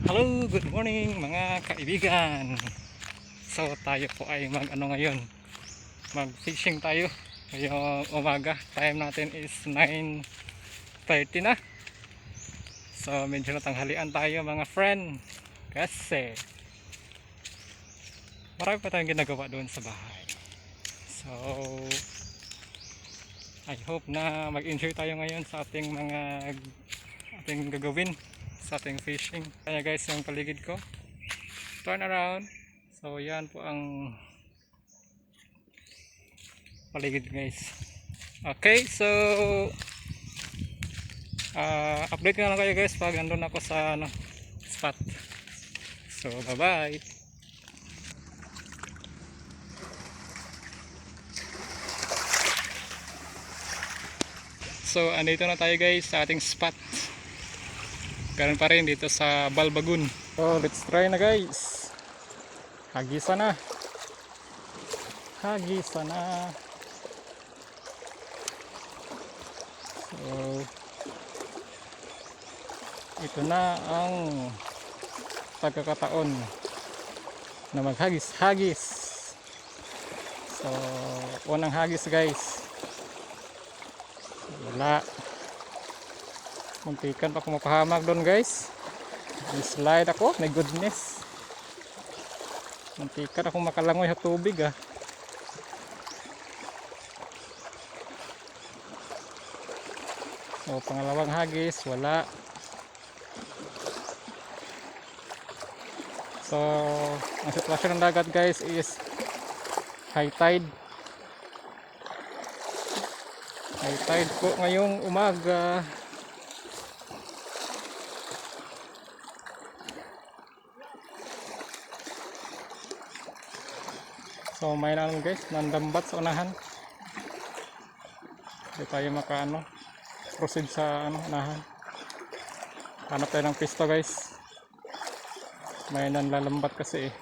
Hello, good morning mga kaibigan. So tayo po ay ngayon, mag fishing tayo ngayong umaga. Time natin is 9:30 na. So medyo natanghalian tayo mga friend, kasi marami pa tayong ginagawa doon sa bahay. So I hope na mag-enjoy tayo ngayon sa ating gagawin sa ating fishing. Kaya guys, yung paligid ko, turn around. So yan po ang paligid guys. Okay, so update nga lang kayo guys pag andun ako sa spot. So bye bye. So andito na tayo guys sa ating spot. Ganun pa rin dito sa Balbagun. So let's try na guys. Hagisa na. Hagisa na. So ito na ang pagkakataon na maghagis-hagis. So unang hagis guys. Wala. Muntikan pa ako mapahamag doon guys. I-slide ako, my goodness. Muntikan ako makalangoy sa tubig ah. So pangalawang hagis, wala. So ang sitwasyon ng dagat guys is high tide. High tide po ngayong umaga. So may na guys, nandambat sa unahan. Hindi tayo proceed sa unahan. Hanap tayo ng pisto guys. May nanlalambat kasi eh.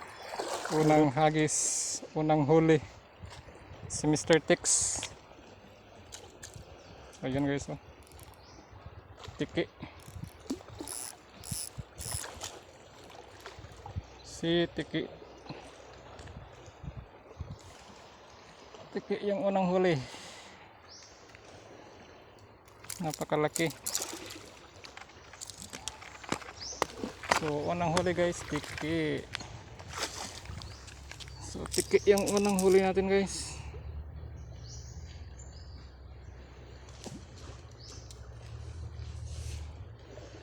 Unang hagis, unang huli, si Mr. Tix. Ayun guys oh. Tiki. Si Tiki. Tiki yung unang huli. Napakalaki. So unang huli guys, tiki. So tiki yung unang huli natin guys.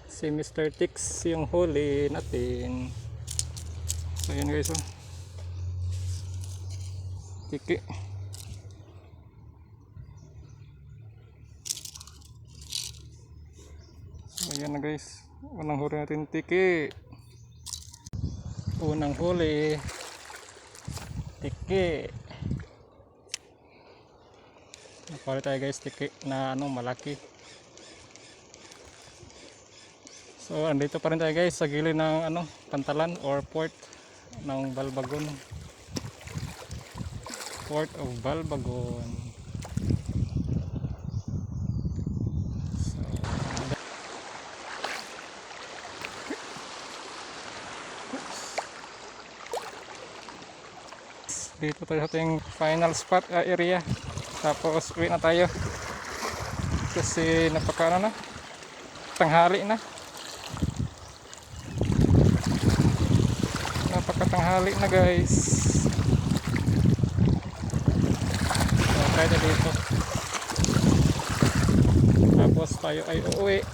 Si Mr. Tix yung huli natin. So yun guys oh. Tiki. Ayan na guys, unang huli natin tiki. Unang huli tiki. Napali tayo guys tiki na malaki. So andito pa rin tayo guys sa gilid ng pantalan or port ng Balbagun. Port of Balbagun. Dito tayo sa ating final spot area. Tapos uwi na tayo. Kasi na. Tanghali na. Napakatanghali na guys. So tayo dito. Tapos tayo ay uuwi.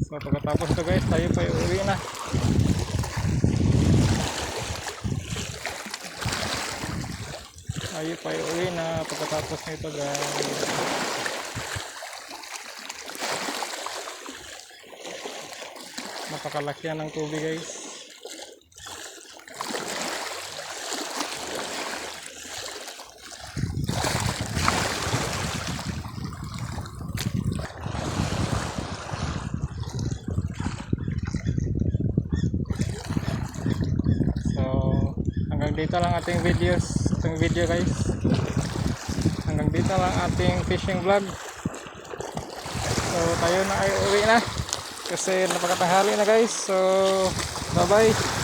So pagkatapos ito guys, tayo pa uuwi na. Tayo pa uuwi na pagkatapos nito guys. Napakalaki ng tubig guys. Hanggang dito lang ating video guys. Hanggang dito lang ating fishing vlog. So tayo na ay uwi na kasi napakatanghali na guys. So bye bye.